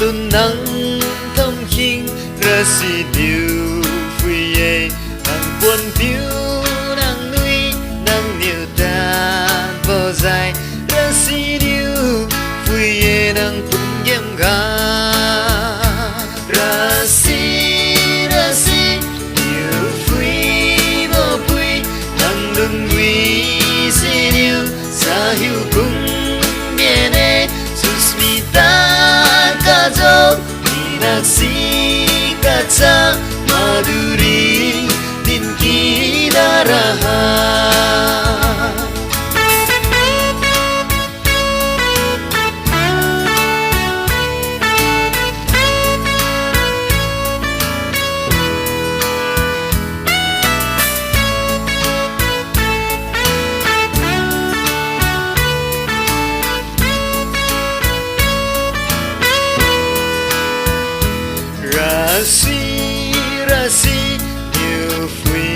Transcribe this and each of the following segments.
luôn nắng thâm khinh ra si điều phi ye nàng buồn phiêu nàng nuôi nàng nhiều ta vô dài ra si điều phi ye nàng cũng em ga ra si điều phi vô phi nàng luôn quý si điều sa hiu cũng viene susmita kajo inaksi kaca maduri dinki daraha Rashi điều phi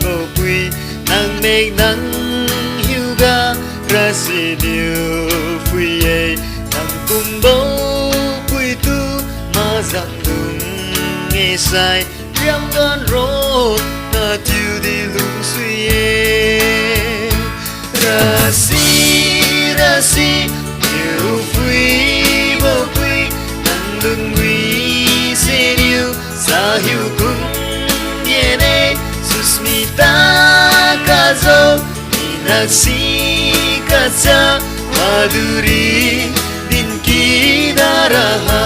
vô quy nàng mê nắng hiu ga Rashi điều phi ye nàng cùng bố quy tu mà rằng đúng nghe sai riêng gan rốt na tiêu đi lung suy ye Rashi điều phi vô quy nàng đừng quy se điều sa hiu cũng viene susmita kazo inaksi kaca maduri dinki daraha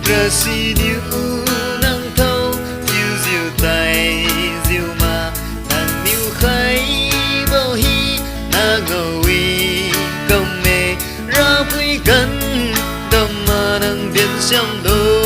Rashi điêu nắng thâu diêu diêu tay diêu mà nàng miêu khay vô hi na ngồi công mê ra quy cân đầm mà nàng biến xem đôi